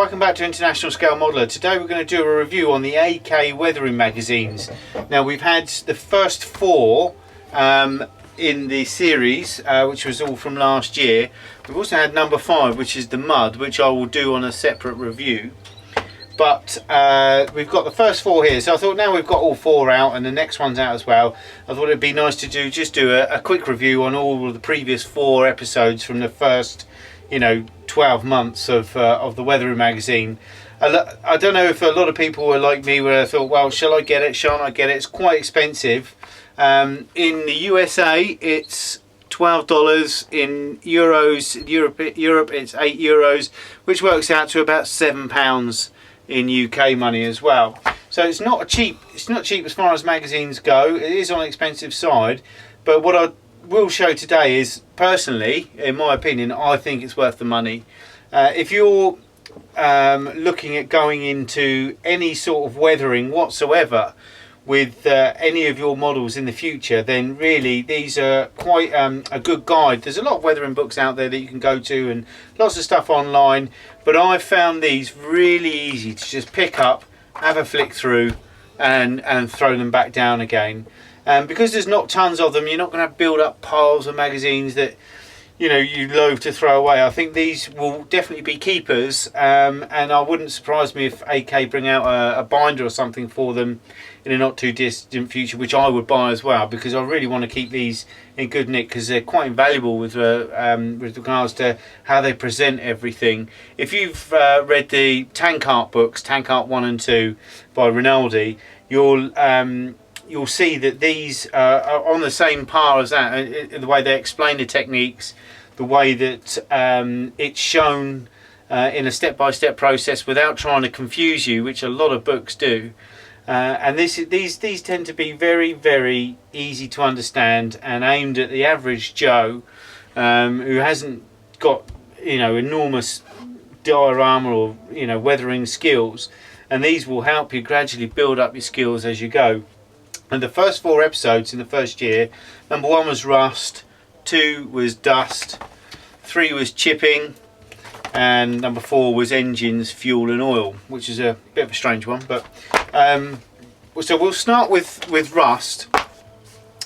Welcome back to International Scale Modeler. Today we're going to do a review on the AK weathering magazines. Now we've had the first four in the series, which was all from last year. We've also had number 5, which is the Mud, which I will do on a separate review. But we've got the first 4 here, so I thought now we've got all 4 out and the next one's out as well, I thought it'd be nice to do a quick review on all of the previous 4 episodes from the first 12 months of the weathering magazine. I don't know if a lot of people were like me, where I thought, well, shall I get it, shan't I get it? It's quite expensive. In the USA it's $12, in euros, Europe it's €8, which works out to about £7 in UK money as well. So it's not cheap as far as magazines go. It is on the expensive side, but what I will show today is, personally, in my opinion, I think it's worth the money. If you're looking at going into any sort of weathering whatsoever with any of your models in the future, then really these are quite a good guide. There's a lot of weathering books out there that you can go to and lots of stuff online, but I've found these really easy to just pick up, have a flick through and throw them back down again. Because there's not tons of them, you're not going to build up piles of magazines that you loathe to throw away. I think these will definitely be keepers, and I wouldn't surprise me if AK bring out a binder or something for them in a not too distant future, which I would buy as well, because I really want to keep these in good nick, because they're quite invaluable with regards to how they present everything. If you've read the Tank Art books, Tank Art 1 and 2 by Rinaldi, you'll see that these are on the same par as that. The way they explain the techniques, the way that it's shown in a step-by-step process without trying to confuse you, which a lot of books do. And these tend to be very, very easy to understand and aimed at the average Joe who hasn't got enormous diorama or weathering skills. And these will help you gradually build up your skills as you go. And the first 4 episodes in the first year, number 1 was rust, 2 was dust, 3 was chipping, and number 4 was engines, fuel and oil, which is a bit of a strange one. But so we'll start with rust.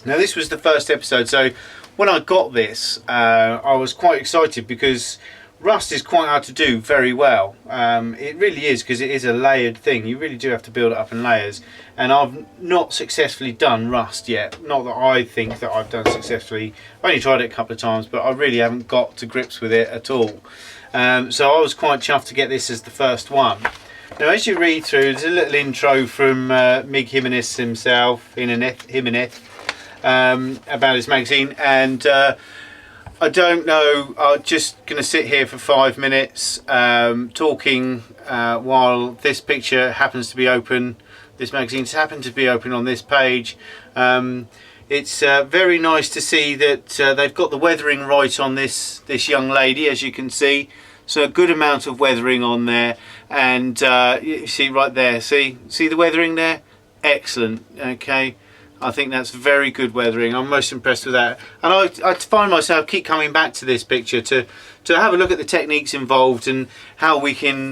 Now this was the first episode, so when I got this I was quite excited, because rust is quite hard to do very well. It really is, because it is a layered thing. You really do have to build it up in layers, and I've not successfully done rust yet. Not that I think that I've done successfully. I've only tried it a couple of times, but I really haven't got to grips with it at all. So I was quite chuffed to get this as the first one. Now as you read through, there's a little intro from Mig Jimenez himself, about his magazine, and I don't know, I'm just going to sit here for 5 minutes talking while this picture happens to be open. This magazine's happened to be open on this page. It's very nice to see that they've got the weathering right on this young lady, as you can see. So a good amount of weathering on there, and you see right there, see the weathering there? Excellent. Okay, I think that's very good weathering. I'm most impressed with that, and I find myself keep coming back to this picture to have a look at the techniques involved and how we can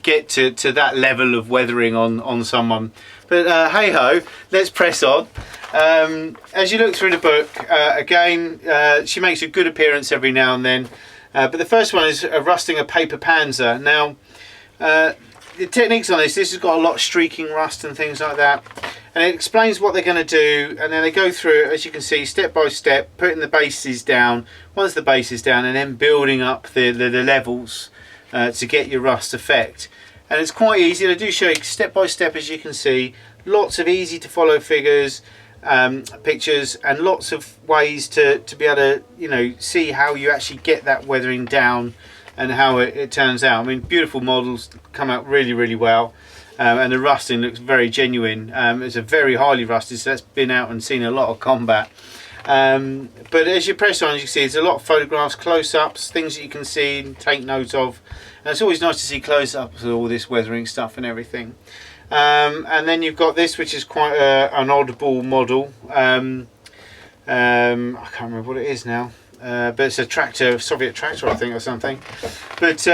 get to that level of weathering on someone. But hey ho, let's press on. As you look through the book, again, she makes a good appearance every now and then. But the first one is rusting a paper Panzer. Now, the techniques on this has got a lot of streaking rust and things like that, and it explains what they're going to do, and then they go through, as you can see, step by step, putting the bases down, once the base is down, and then building up the levels to get your rust effect. And it's quite easy. They do show you step by step, as you can see, lots of easy to follow figures, pictures, and lots of ways to be able to see how you actually get that weathering down and how it turns out. I mean, beautiful models, come out really, really well, and the rusting looks very genuine. It's a very highly rusted, so that's been out and seen a lot of combat. But as you press on, as you can see, there's a lot of photographs, close-ups, things that you can see and take note of, and it's always nice to see close-ups of all this weathering stuff and everything. And then you've got this, which is quite an oddball model. I can't remember what it is now. but it's a tractor, Soviet tractor, I think, or something. But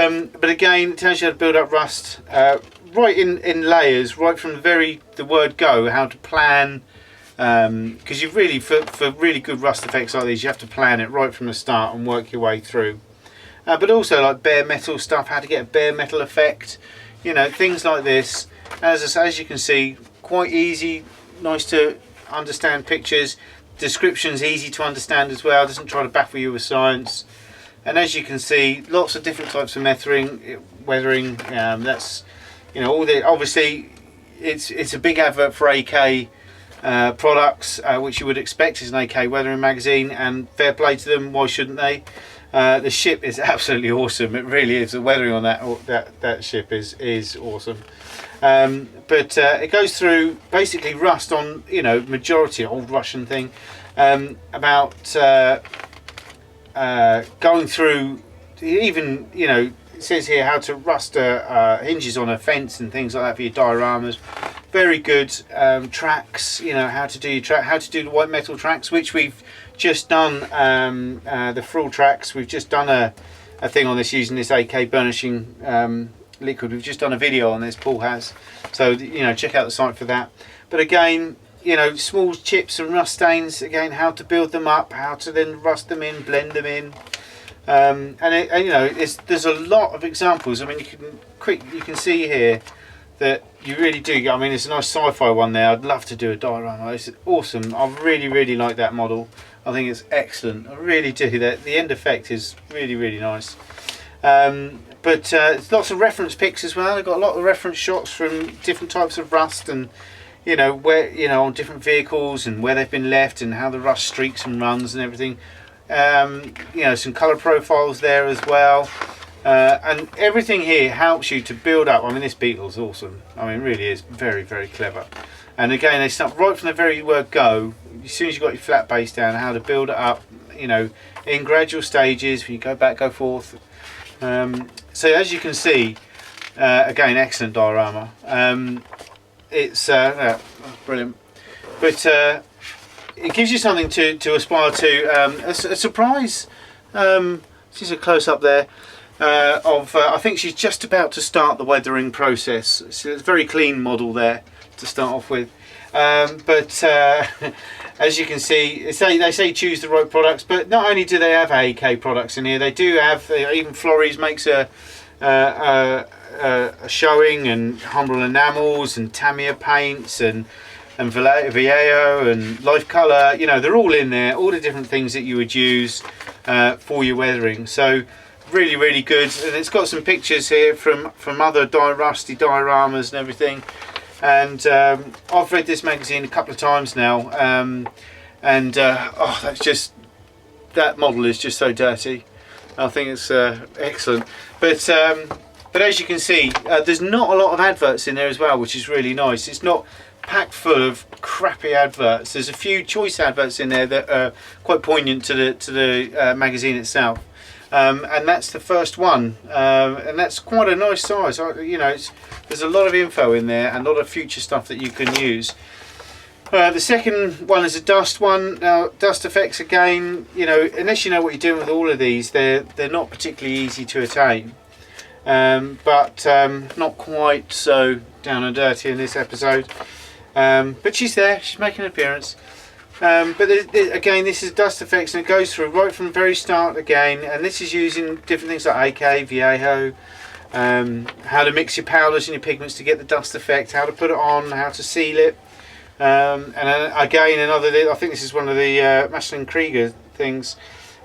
again, it tells you how to build up rust right in layers, right from the word go, how to plan. Because you really, for really good rust effects like these, you have to plan it right from the start and work your way through. But also like bare metal stuff, how to get a bare metal effect, you know, things like this. As you can see, quite easy, nice to understand pictures. Description's easy to understand as well, doesn't try to baffle you with science. And as you can see, lots of different types of weathering. That's, you know, all the, obviously it's a big advert for AK products, which you would expect is an AK weathering magazine, and fair play to them, why shouldn't they? The ship is absolutely awesome, it really is. The weathering on that ship is awesome. But it goes through basically rust on, you know, majority old Russian thing, about going through, even, you know, it says here how to rust hinges on a fence and things like that for your dioramas. Very good. Tracks, you know, how to do your how to do the white metal tracks, which we've just done. The Frill tracks, we've just done a thing on this using this AK burnishing liquid. We've just done a video on this, Paul has, so you know, check out the site for that. But again, you know, small chips and rust stains, again, how to build them up, how to then rust them in, blend them in. And you know, there's a lot of examples. I mean, you can see here that you really do. I mean, it's a nice sci-fi one there. I'd love to do a diorama. It's awesome. I really like that model. I think it's excellent. I really do. That the end effect is really nice. But it's lots of reference pics as well. They've got a lot of reference shots from different types of rust, and you know, where, you know, on different vehicles and where they've been left and how the rust streaks and runs and everything. You know, some colour profiles there as well. And everything here helps you to build up. I mean, this Beetle's awesome. I mean, it really is very clever. And again, they start right from the very word go. As soon as you've got your flat base down, how to build it up, you know, in gradual stages. When you go back, go forth. So as you can see, again, excellent diorama. It's brilliant. But it gives you something to aspire to. A surprise. This is a close up there. I think she's just about to start the weathering process. So it's a very clean model there to start off with. But as you can see, they say choose the right products, but not only do they have AK products in here, they do have, even Flores makes a showing, and Humbrol enamels and Tamiya paints and Vallejo and Life Colour. You know, they're all in there, all the different things that you would use for your weathering. So really good. And it's got some pictures here from other rusty dioramas and everything. And I've read this magazine a couple of times now, oh, that model is just so dirty. I think it's excellent. But as you can see, there's not a lot of adverts in there as well, which is really nice. It's not packed full of crappy adverts. There's a few choice adverts in there that are quite poignant to the magazine itself. And that's the first one, and that's quite a nice size. You know, there's a lot of info in there and a lot of future stuff that you can use. The second one is a dust one. Now, dust effects, again, you know, unless you know what you're doing with all of these, they're not particularly easy to attain. But not quite so down and dirty in this episode. But she's there, she's making an appearance. But again, this is dust effects, and it goes through right from the very start again, and this is using different things like AK, Vallejo, how to mix your powders and your pigments to get the dust effect, how to put it on, how to seal it, and again another, I think this is one of the Maslin Krieger things,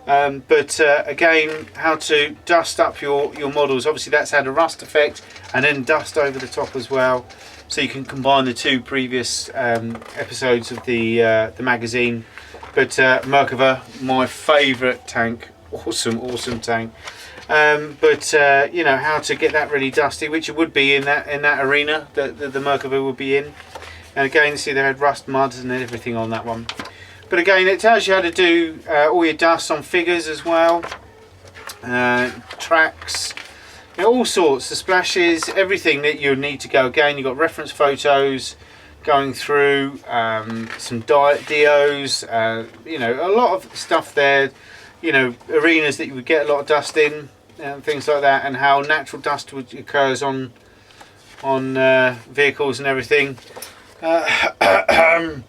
but again, how to dust up your models. Obviously that's had a rust effect and then dust over the top as well. So you can combine the two previous episodes of the magazine. But Merkava, my favourite tank, awesome tank. But you know, how to get that really dusty, which it would be in that arena that the Merkava would be in. And again, see they had rust, muds, and everything on that one. But again, it tells you how to do all your dust on figures as well, tracks. You know, all sorts, the splashes, everything that you need to go. Again, you've got reference photos going through, some dios, you know, a lot of stuff there. you know, arenas that you would get a lot of dust in and things like that, and how natural dust occurs on vehicles and everything, and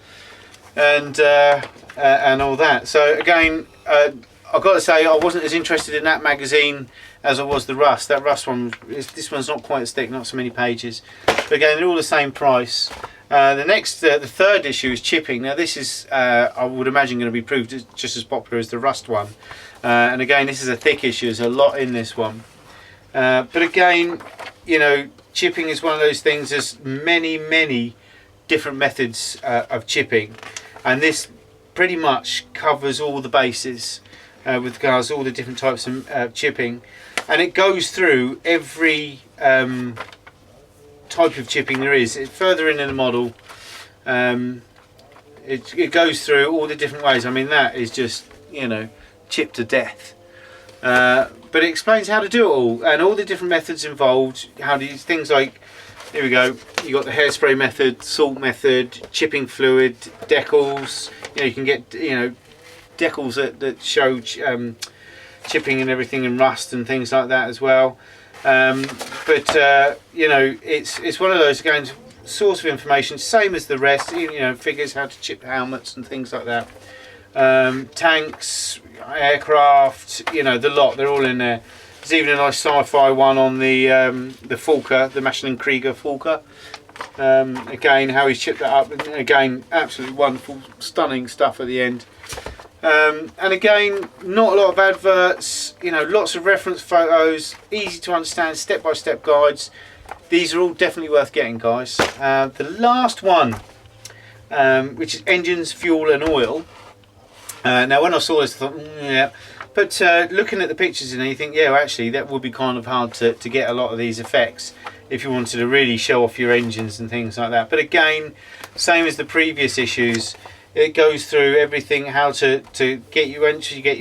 all that. So again, I've got to say I wasn't as interested in that magazine as I was the Rust. That Rust one, this one's not quite as thick, not so many pages. But again, they're all the same price. The third issue is Chipping. Now this is, I would imagine, going to be proved just as popular as the Rust one. And again, this is a thick issue. There's a lot in this one. But again, you know, chipping is one of those things. There's many different methods of chipping, and this pretty much covers all the bases with regards to all the different types of chipping, and it goes through every type of chipping there is. It's further in the model. It goes through all the different ways. I mean, that is just, you know, chipped to death. But it explains how to do it all and all the different methods involved. How do you, things like, here we go, you got the hairspray method, salt method, chipping fluid, decals. You know, you can get, you know, decals that show chipping and everything, and rust and things like that as well. You know, it's one of those, again, source of information, same as the rest. You know, figures how to chip helmets and things like that. Tanks, aircraft, you know, the lot, they're all in there. There's even a nice sci-fi one on the Falker, the Michelin Krieger Falker. Again, how he's chipped that up, and again, absolutely wonderful, stunning stuff at the end. And again, not a lot of adverts, you know, lots of reference photos, easy to understand, step-by-step guides. These are all definitely worth getting, guys. The last one, which is engines, fuel and oil. Now when I saw this I thought, yeah, but looking at the pictures and you think, yeah, well, actually that would be kind of hard to get a lot of these effects if you wanted to really show off your engines and things like that. But again, same as the previous issues, it goes through everything, how to get your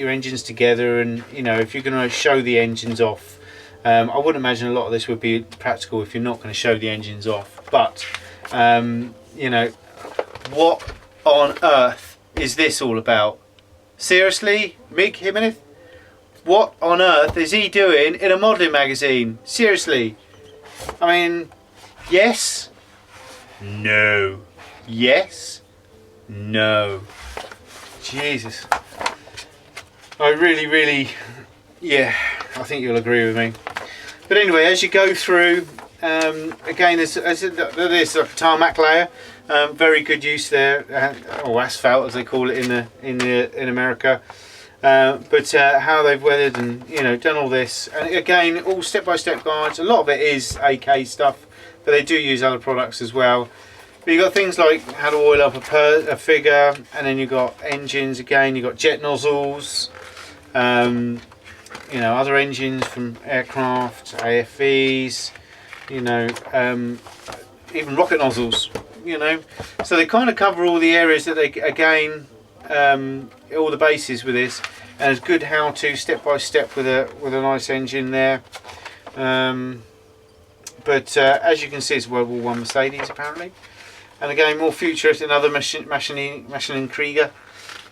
engines together, and you know, if you're going to show the engines off. I wouldn't imagine a lot of this would be practical if you're not going to show the engines off, but you know, what on earth is this all about? Seriously, Mig Jimenez? What on earth is he doing in a modelling magazine? Seriously. I mean, yes? No. Yes? No. Jesus. I really, yeah, I think you'll agree with me. But anyway, as you go through, again, there's like a tarmac layer. Very good use there, or asphalt as they call it in America. But how they've weathered and, you know, done all this, and again, all step-by-step guides. A lot of it is AK stuff, but they do use other products as well. But you've got things like how to oil up a figure, and then you've got engines again. You've got jet nozzles, you know, other engines from aircraft, AFVs, you know, even rocket nozzles. You know, so they kind of cover all the areas that they, again, all the bases with this, and it's good how to step by step with a nice engine there. But as you can see, it's a World War I Mercedes apparently, and again, more futuristic, another Michelin Krieger.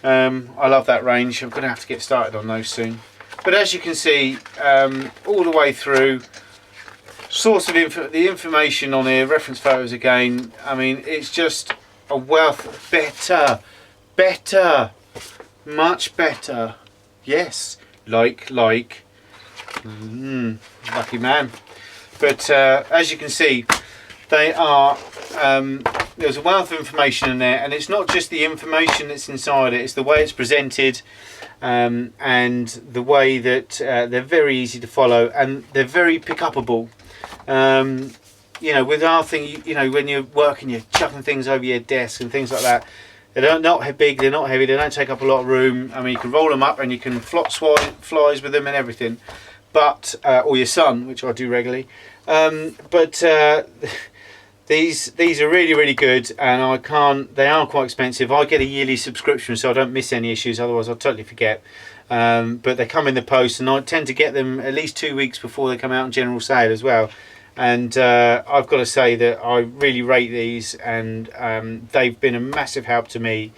I love that range. I'm going to have to get started on those soon. But as you can see, all the way through. Source of the information on here, reference photos again. I mean, it's just a wealth. Better, much better. Yes, like, lucky man. But as you can see, they are. There's a wealth of information in there, and it's not just the information that's inside it; it's the way it's presented, and the way that they're very easy to follow, and they're very pick-upable. You know, with our thing, you know, when you're working, you're chucking things over your desk and things like that. They're not big, they're not heavy, they don't take up a lot of room. I mean, you can roll them up and you can flop flies with them and everything. But or your son, which I do regularly. These are really good, and they are quite expensive. I get a yearly subscription, so I don't miss any issues. Otherwise, I'll totally forget. But they come in the post, and I tend to get them at least 2 weeks before they come out on general sale as well. And I've got to say that I really rate these, and they've been a massive help to me.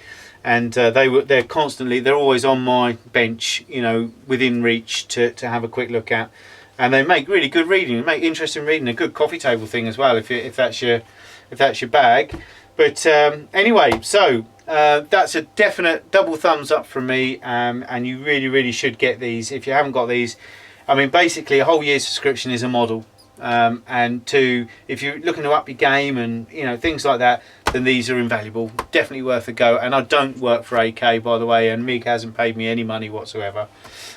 and they're always on my bench, you know, within reach to have a quick look at. And they make really good reading. They make interesting reading, a good coffee table thing as well, if that's your bag. But anyway, so that's a definite double thumbs up from me, and you really should get these if you haven't got these. I mean, basically a whole year's subscription is a model, and if you're looking to up your game and, you know, things like that, then these are invaluable. Definitely worth a go. And I don't work for AK, by the way, and Mig hasn't paid me any money whatsoever.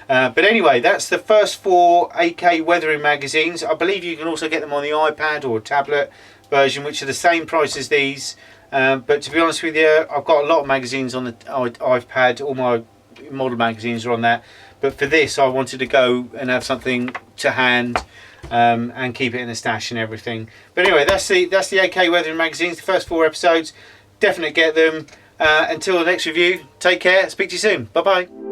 But anyway, that's the first 4 AK weathering magazines. I believe you can also get them on the iPad or tablet version, which are the same price as these. But to be honest with you, I've got a lot of magazines on the iPad. All my model magazines are on that. But for this, I wanted to go and have something to hand, and keep it in the stash and everything. But anyway, that's the AK weathering magazines, the first 4 episodes. Definitely get them. Until the next review, take care. Speak to you soon. Bye bye.